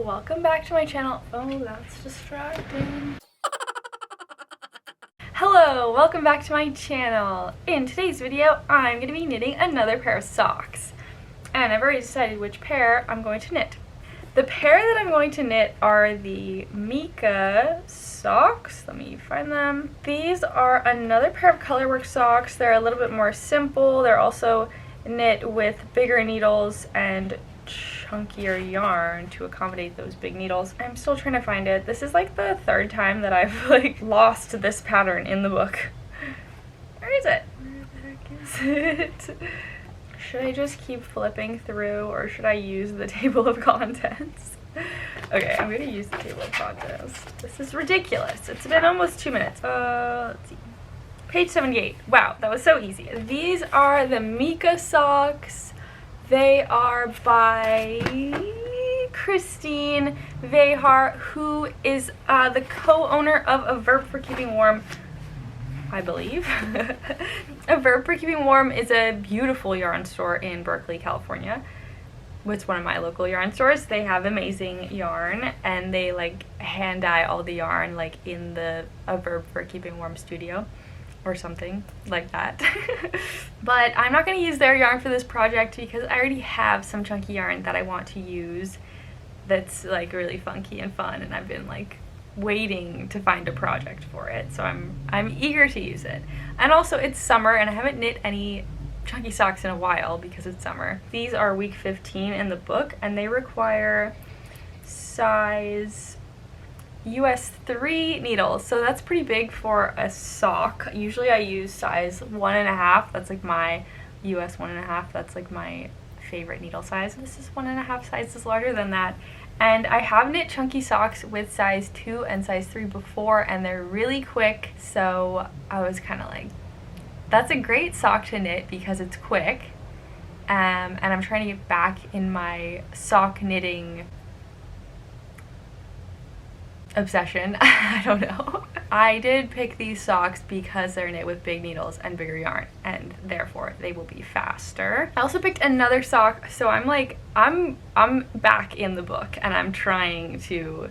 welcome back to my channel. Oh, that's distracting. Hello, welcome back to my channel. In today's video, I'm going to be knitting another pair of socks. And I've already decided which pair I'm going to knit. The pair that I'm going to knit are the Mika socks. Let me find them. These are another pair of Colorwork socks. They're a little bit more simple. They're also knit with bigger needles and chunkier yarn to accommodate those big needles. I'm still trying to find it. This is like the third time that I've lost this pattern in the book. Where is it? Where the heck is it? Should I just keep flipping through or should I use the table of contents? Okay, I'm gonna use the table of contents. This is ridiculous. It's been almost 2 minutes. Let's see. Page 78. Wow, that was so easy. These are the Mika socks. They are by Christine Vehar, who is the co-owner of A Verb for Keeping Warm, I believe. A Verb for Keeping Warm is a beautiful yarn store in Berkeley, California. It's one of my local yarn stores. They have amazing yarn and they like hand dye all the yarn like in the A Verb for Keeping Warm studio or something like that. But I'm not going to use their yarn for this project because I already have some chunky yarn that I want to use that's like really funky and fun, and I've been like waiting to find a project for it, so I'm eager to use it. And also it's summer and I haven't knit any chunky socks in a while because it's summer. These are week 15 in the book and they require size US 3 needles, so that's pretty big for a sock. Usually I use size 1.5, that's like my US 1.5, that's like my favorite needle size. This is 1.5 sizes larger than that. And I have knit chunky socks with size 2 and size 3 before, and they're really quick, so I was kind of like, that's a great sock to knit because it's quick. And I'm trying to get back in my sock knitting obsession. I don't know. I did pick these socks because they're knit with big needles and bigger yarn, and therefore they will be faster. I also picked another sock, so I'm like, I'm back in the book and I'm trying to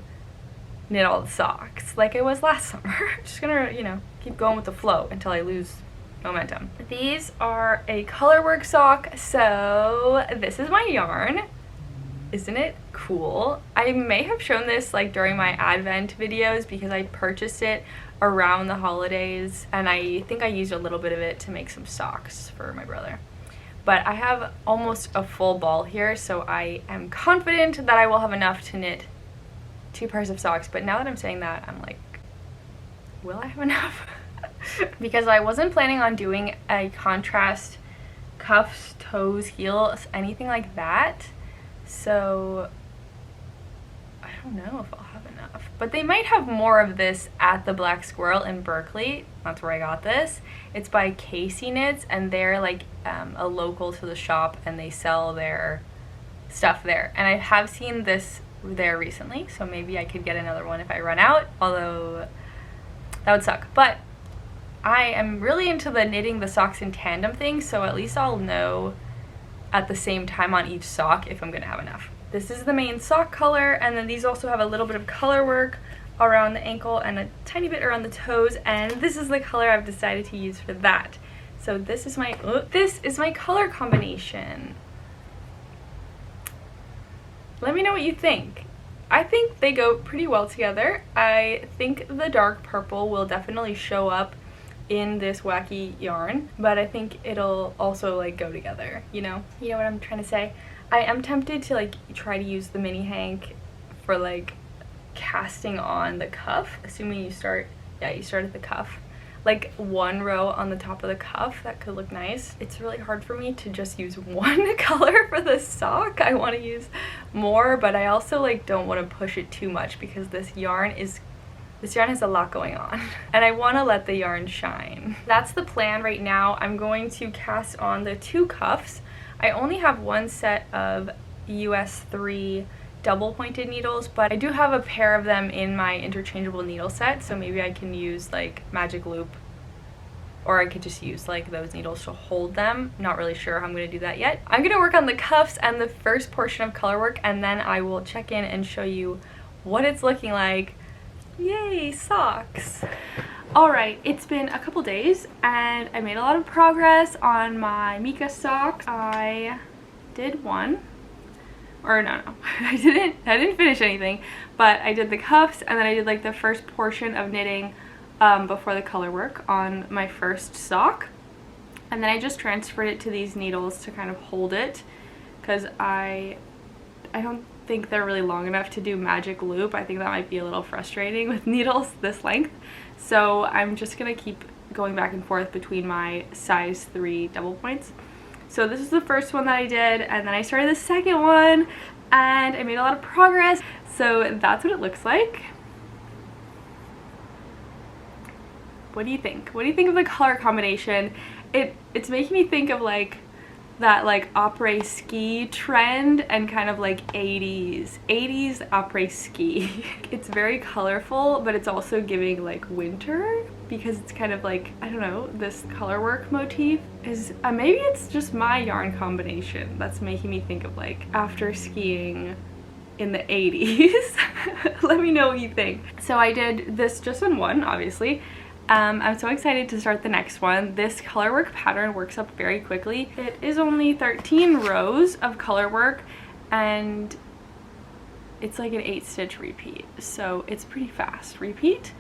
knit all the socks like I was last summer. Just gonna, you know, keep going with the flow until I lose momentum. These are a Colorwork sock, so this is my yarn. Isn't it cool? I may have shown this like during my Advent videos because I purchased it around the holidays and I think I used a little bit of it to make some socks for my brother. But I have almost a full ball here, so I am confident that I will have enough to knit 2 pairs of socks. But now that I'm saying that, I'm like, will I have enough? Because I wasn't planning on doing a contrast cuffs, toes, heels, anything like that. So I don't know if I'll have enough, but they might have more of this at the Black Squirrel in Berkeley. That's where I got this. It's by Kacey Knits, and they're like a local to the shop, and they sell their stuff there. And I have seen this there recently, so maybe I could get another one if I run out, although that would suck. But I am really into the knitting the socks in tandem thing, so at least I'll know at the same time on each sock if I'm gonna have enough. This is the main sock color, and then these also have a little bit of color work around the ankle and a tiny bit around the toes, and this is the color I've decided to use for that. So this is my color combination. Let me know what you think. I think they go pretty well together. I think the dark purple will definitely show up in this wacky yarn, but I think it'll also like go together, you know what I'm trying to say. I am tempted to like try to use the mini hank for like casting on the cuff, assuming you start at the cuff, like 1 row on the top of the cuff. That could look nice. It's really hard for me to just use one color for the sock. I want to use more, but I also like don't want to push it too much because this yarn has a lot going on and I want to let the yarn shine. That's the plan right now. I'm going to cast on the 2 cuffs. I only have 1 set of US 3 double pointed needles, but I do have a pair of them in my interchangeable needle set, so maybe I can use like magic loop or I could just use like those needles to hold them. Not really sure how I'm gonna do that yet. I'm gonna work on the cuffs and the first portion of color work, and then I will check in and show you what it's looking like. Yay, socks. Alright, it's been a couple days and I made a lot of progress on my Mika socks. I did one, or no, I didn't finish anything, but I did the cuffs and then I did like the first portion of knitting before the color work on my first sock, and then I just transferred it to these needles to kind of hold it, because I don't think they're really long enough to do magic loop. I think that might be a little frustrating with needles this length, so I'm just gonna keep going back and forth between my size 3 double points. So this is the first one that I did, and then I started the second one and I made a lot of progress. So that's what it looks like. What do you think? What do you think of the color combination? It's making me think of like that like après-ski trend and kind of like 80s après-ski. It's very colorful, but it's also giving like winter, because it's kind of like, I don't know, this color work motif is maybe it's just my yarn combination that's making me think of like after skiing in the 80s. Let me know what you think. So I did this just in one, obviously. I'm so excited to start the next one. This color work pattern works up very quickly. It is only 13 rows of color work and it's like an 8-stitch repeat, so it's pretty fast repeat,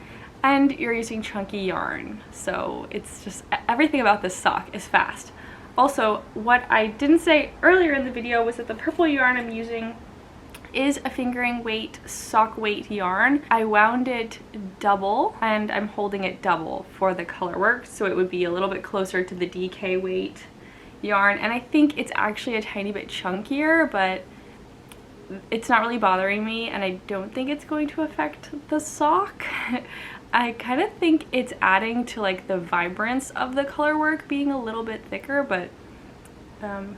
and you're using chunky yarn, so it's just everything about this sock is fast. Also, what I didn't say earlier in the video was that the purple yarn I'm using is a fingering weight sock weight yarn. I wound it double and I'm holding it double for the color work, so it would be a little bit closer to the DK weight yarn, and I think it's actually a tiny bit chunkier, but it's not really bothering me and I don't think it's going to affect the sock. I kind of think it's adding to like the vibrance of the color work being a little bit thicker, but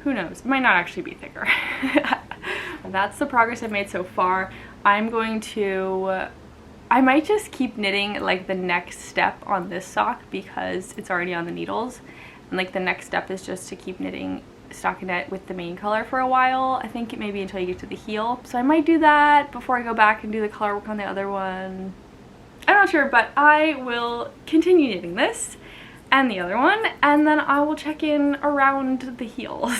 who knows, it might not actually be thicker. That's the progress I've made so far. I'm going to, I might just keep knitting like the next step on this sock because it's already on the needles, and like the next step is just to keep knitting stockinette with the main color for a while. I think it may be until you get to the heel, so I might do that before I go back and do the color work on the other one. I'm not sure, but I will continue knitting this and the other one, and then I will check in around the heels.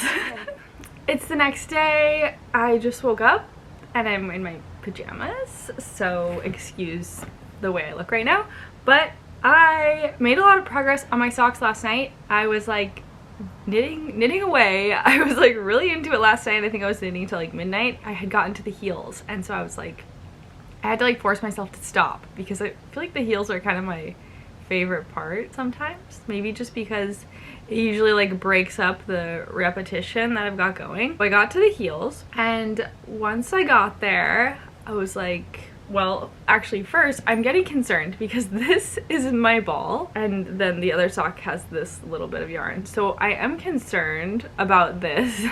It's the next day. I just woke up and I'm in my pajamas, so excuse the way I look right now, but I made a lot of progress on my socks last night. I was like knitting away. I was like really into it last night. I think I was knitting till like midnight. I had gotten to the heels, and so I was like, I had to like force myself to stop because I feel like the heels are kind of my favorite part sometimes, maybe just because it usually like breaks up the repetition that I've got going. I got to the heels, and once I got there I was like, well, actually first I'm getting concerned because this is my ball and then the other sock has this little bit of yarn, so I am concerned about this.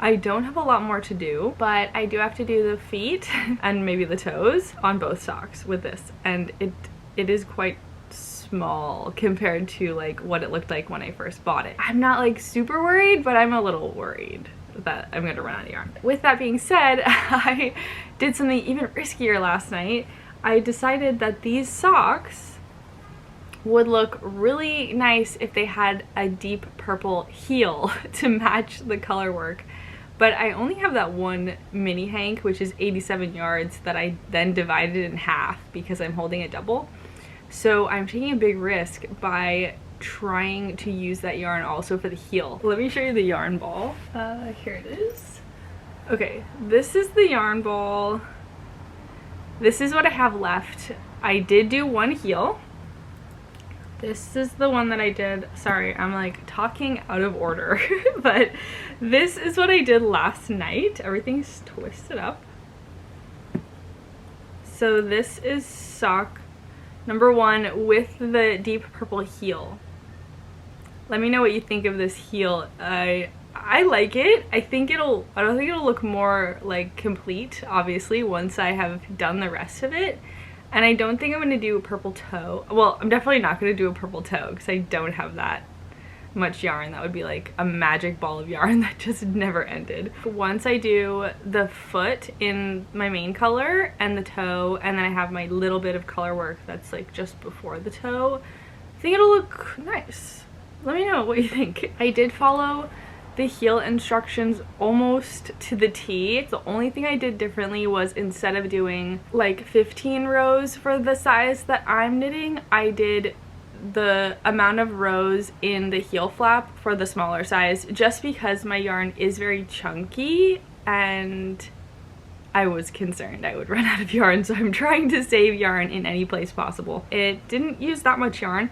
I don't have a lot more to do, but I do have to do the feet and maybe the toes on both socks with this, and it is quite small compared to like what it looked like when I first bought it. I'm not like super worried, but I'm a little worried that I'm gonna run out of yarn. With that being said, I did something even riskier last night. I decided that these socks would look really nice if they had a deep purple heel to match the color work, but I only have that one mini hank, which is 87 yards, that I then divided in half because I'm holding it double. So I'm taking a big risk by trying to use that yarn also for the heel. Let me show you the yarn ball. Here it is. Okay, this is the yarn ball. This is what I have left. I did do one heel. This is the one that I did. Sorry, I'm like talking out of order, but this is what I did last night. Everything's twisted up. So this is sock number 1 with the deep purple heel. Let me know what you think of this heel. I like it. I don't think it'll look more like complete, obviously, once I have done the rest of it. And I don't think I'm gonna do a purple toe. Well, I'm definitely not gonna do a purple toe because I don't have that much yarn. That would be like a magic ball of yarn that just never ended. Once I do the foot in my main color and the toe, and then I have my little bit of color work that's like just before the toe, I think it'll look nice. Let me know what you think. I did follow the heel instructions almost to the T. The only thing I did differently was instead of doing like 15 rows for the size that I'm knitting, I did the amount of rows in the heel flap for the smaller size, just because my yarn is very chunky and I was concerned I would run out of yarn, so I'm trying to save yarn in any place possible. It didn't use that much yarn.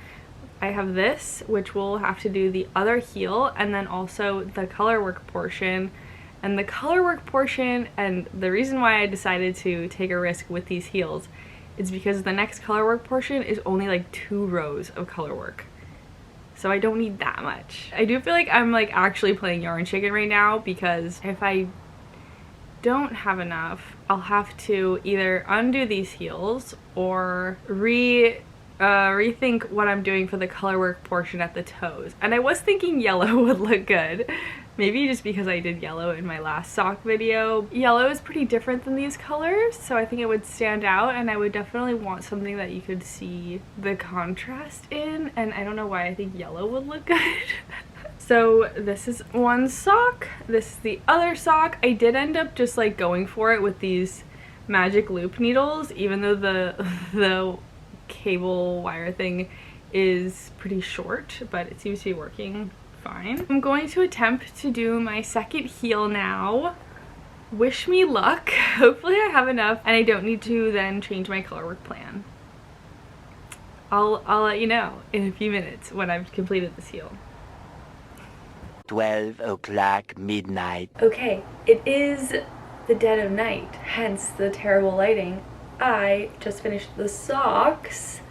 I have this, which will have to do the other heel, and then also the color work portion. And the color work portion, and the reason why I decided to take a risk with these heels is because the next color work portion is only like 2 rows of color work. So I don't need that much. I do feel like I'm like actually playing yarn chicken right now, because if I don't have enough, I'll have to either undo these heels or rethink what I'm doing for the color work portion at the toes. And I was thinking yellow would look good, maybe just because I did yellow in my last sock video. Yellow is pretty different than these colors, so I think it would stand out, and I would definitely want something that you could see the contrast in, and I don't know why I think yellow would look good. So this is one sock, this is the other sock. I did end up just like going for it with these magic loop needles, even though the cable wire thing is pretty short, but it seems to be working fine. I'm going to attempt to do my second heel now. Wish me luck. Hopefully I have enough and I don't need to then change my color work plan. I'll let you know in a few minutes when I've completed this heel. 12 o'clock midnight. Okay, it is the dead of night, hence the terrible lighting. I just finished the socks.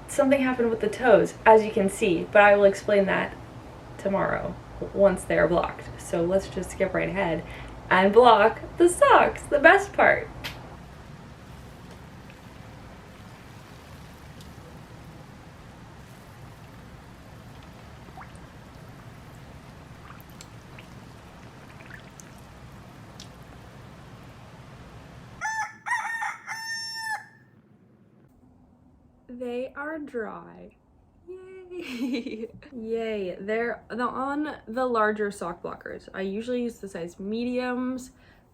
Something happened with the toes, as you can see, but I will explain that tomorrow once they are blocked. So let's just skip right ahead and block the socks, the best part. They are dry. Yay! Yay. They're on the larger sock blockers. I usually use the size mediums.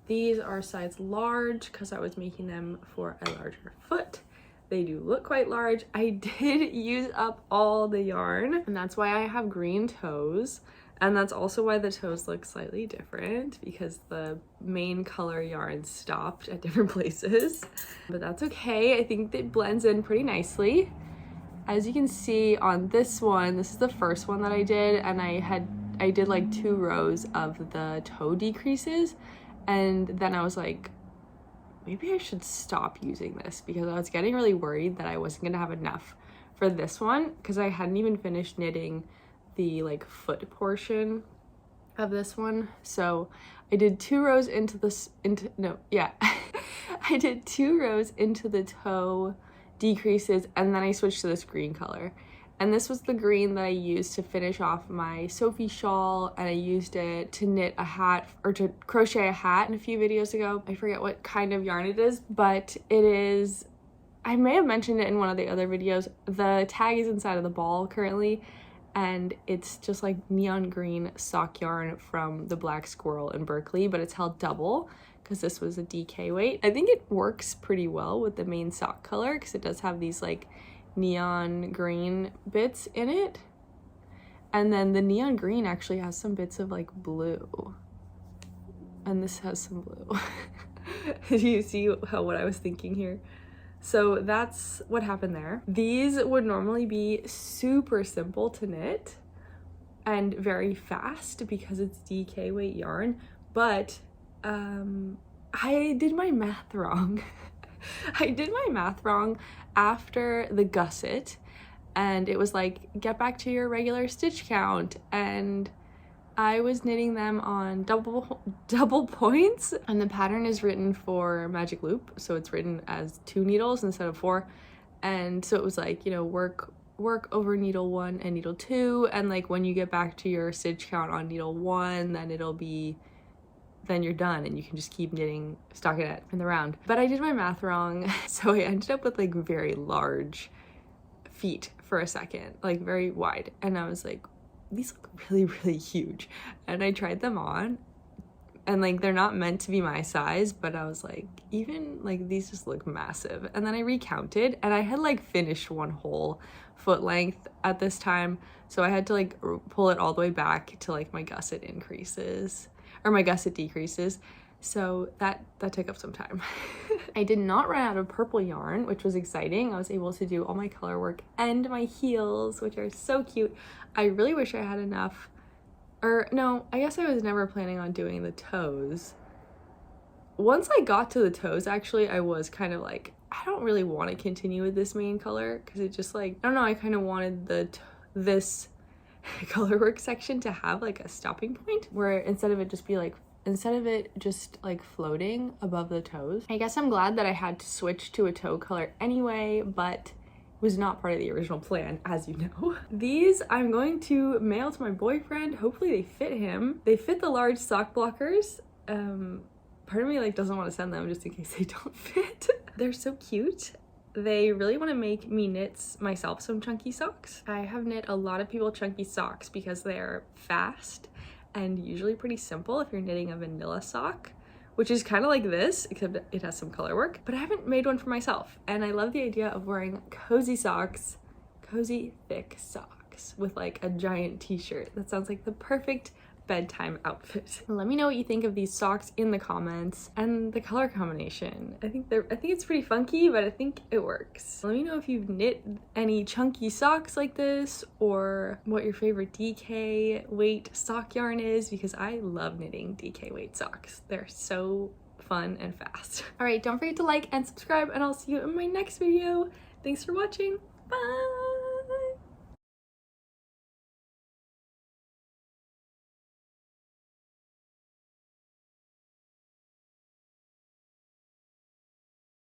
These are size large because I was making them for a larger foot. They do look quite large. I did use up all the yarn, and that's why I have green toes. And that's also why the toes look slightly different, because the main color yarn stopped at different places. But that's okay. I think it blends in pretty nicely. As you can see on this one, this is the first one that I did, and I did like 2 rows of the toe decreases, and then I was like, maybe I should stop using this, because I was getting really worried that I wasn't gonna have enough for this one, because I hadn't even finished knitting the like foot portion of this one. So I did 2 rows into this, I did 2 rows into the toe decreases, and then I switched to this green color. And this was the green that I used to finish off my Sophie shawl, and I used it to knit a hat, or to crochet a hat in a few videos ago. I forget what kind of yarn it is, but it is, I may have mentioned it in one of the other videos. The tag is inside of the ball currently, and it's just like neon green sock yarn from the Black Squirrel in Berkeley, but it's held double because this was a DK weight. I think it works pretty well with the main sock color because it does have these like neon green bits in it. And then the neon green actually has some bits of like blue. And this has some blue. Do you see what I was thinking here? So that's what happened there. These would normally be super simple to knit and very fast because it's DK weight yarn, but I did my math wrong. I did my math wrong after the gusset, and it was like, get back to your regular stitch count, and I was knitting them on double points, and the pattern is written for magic loop, so it's written as 2 needles instead of 4. And so it was like, you know, work over needle 1 and needle 2, and like when you get back to your stitch count on needle 1, then you're done and you can just keep knitting stockinette in the round. But I did my math wrong, so I ended up with like very large feet for a second, like very wide, and I was like, these look really, really huge. And I tried them on, and like they're not meant to be my size, but I was like, even like these just look massive. And then I recounted, and I had like finished one whole foot length at this time, so I had to like pull it all the way back to like my gusset increases, or my gusset decreases. So that took up some time. I did not run out of purple yarn, which was exciting. I was able to do all my color work and my heels, which are so cute. I really wish I had enough, or no, I guess I was never planning on doing the toes. Once I got to the toes, actually, I was kind of like, I don't really want to continue with this main color, because it just like, I don't know, I kind of wanted this color work section to have like a stopping point, where instead of it just like floating above the toes. I guess I'm glad that I had to switch to a toe color anyway, but was not part of the original plan, as you know. These I'm going to mail to my boyfriend. Hopefully they fit him. They fit the large sock blockers. Part of me like doesn't want to send them just in case they don't fit. They're so cute. They really want to make me knit myself some chunky socks. I have knit a lot of people chunky socks because they're fast and usually pretty simple if you're knitting a vanilla sock, which is kind of like this, except it has some color work. But I haven't made one for myself, and I love the idea of wearing cozy socks, cozy thick socks with like a giant t-shirt. That sounds like the perfect bedtime outfit. Let me know what you think of these socks in the comments, and the color combination. I think it's pretty funky, but I think it works. Let me know if you've knit any chunky socks like this, or what your favorite DK weight sock yarn is, because I love knitting DK weight socks. They're so fun and fast. All right, don't forget to like and subscribe, and I'll see you in my next video. Thanks for watching. Bye.